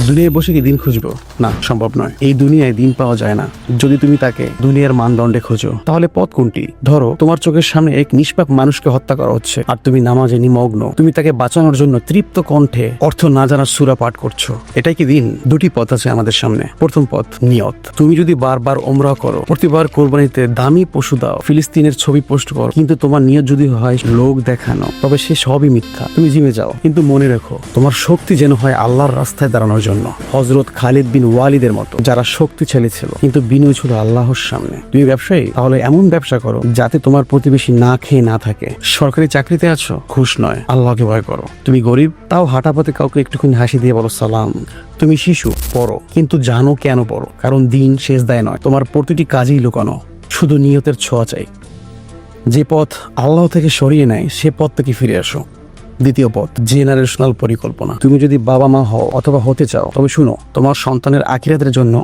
দুনিয়ায় বসে কি দিন খুঁজবো? না, সম্ভব নয়। এই দুনিয়ায় দিন পাওয়া যায় না যদি তুমি তাকে দুনিয়ার মানদণ্ডে খোঁজো। তাহলে পথ কোনটি? ধরো তোমার চোখের সামনে এক নিষ্পাপ মানুষকে হত্যা করা হচ্ছে আর তুমি নামাজে নিমগ্ন। তুমি তাকে বাঁচানোর জন্য তৃপ্ত কণ্ঠে অর্থ না জানার সূরা পাঠ করছো। এটাই কি দিন? দুটি পথ আছে আমাদের সামনে। প্রথম পথ নিয়ত। তুমি যদি বারবার ওমরা করো, প্রতিবার কোরবানিতে দামি পশু দাও, ফিলিস্তিনের ছবি পোস্ট করো, কিন্তু তোমার নিয়ত যদি হয় লোক দেখানো, তবে সে সবই মিথ্যা। তুমি জিমে যাও, কিন্তু মনে রেখো তোমার শক্তি যেন হয় আল্লাহর রাস্তায় দাঁড়ানোর জন্য। হযরত খালিদ বিন ওয়ালিদের মতো, যারা শক্তিশালী ছিল কিন্তু বিনয় ছিল আল্লাহর সামনে। তুমি ব্যবসায়ী, তাহলে এমন ব্যবসা করো যাতে তোমার প্রতিবেশী না খেয়ে না থাকে। সরকারি চাকরিতে আছো, ঘুষ নয়, আল্লাহকে ভয় করো। তুমি গরিব, তাও হাঁটা পথে কাউকে একটুখানি হাসি দিয়ে বলো সালাম। তুমি শিশু, পড়ো, কিন্তু জানো কেন পড়ো? কারণ দিন শেষ দায় নয়, তোমার প্রতিটি কাজেই লুকানো। শুধু নিয়তের ছোঁয়া চাই। যে পথ আল্লাহ থেকে সরিয়ে নেয় সে পথ থেকে ফিরে আসো। দ্বিতীয় পথ, জেনারেশনাল পরিকল্পনা। তুমি যদি বাবা মা হও অথবা হতে চাও, তবে শুনো, তোমার সন্তানের আখিরাতের জন্য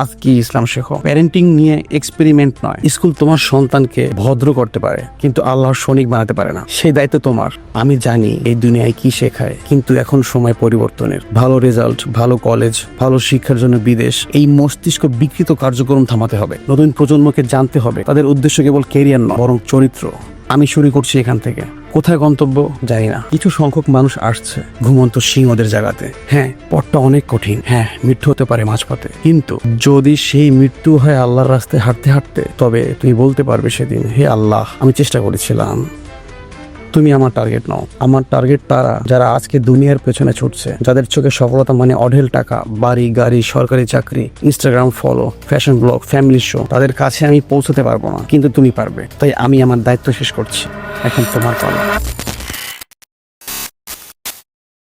আজকে ইসলাম শেখো। প্যারেন্টিং নিয়ে এক্সপেরিমেন্ট নয়। স্কুল তোমার সন্তানকে ভদ্র করতে পারে, কিন্তু আল্লাহর সৈনিক বানাতে পারে না। সেই দায়িত্ব তোমার। আমি জানি এই দুনিয়ায় কি শেখায়, কিন্তু এখন সময় পরিবর্তনের। ভালো রেজাল্ট, ভালো কলেজ, ভালো শিক্ষার জন্য বিদেশ, এই মস্তিষ্ক বিকৃত কার্যক্রম থামাতে হবে। নতুন প্রজন্মকে জানতে হবে তাদের উদ্দেশ্য কেবল ক্যারিয়ার নয়, বরং চরিত্র। আমি শুরু করছি এখান থেকে। কোথায় গন্তব্য জানি না। কিছু সংখ্যক মানুষ আসছে ঘুমন্ত সিংহদের জায়গাতে। হ্যাঁ, পথটা অনেক কঠিন। হ্যাঁ, মৃত্যু হতে পারে মাঝপথে, কিন্তু যদি সেই মৃত্যু হয় আল্লাহর রাস্তায় হাঁটতে হাঁটতে, তবে তুমি বলতে পারবে সেদিন, হে আল্লাহ, আমি চেষ্টা করেছিলাম। তুমি আমার টার্গেট নাও। আমার টার্গেট তারা যারা আজকে দুনিয়ার পেছনে ছুটছে, যাদের চোখে সফলতা মানে অঢেল টাকা, বাড়ি, গাড়ি, সরকারি চাকরি, Instagram follow, fashion blog, family show. তাদের কাছে আমি পৌঁছতে পারবো না, কিন্তু তুমি পারবে। তাই আমি আমার দায়িত্ব শেষ করছি। এখন তোমার পালা।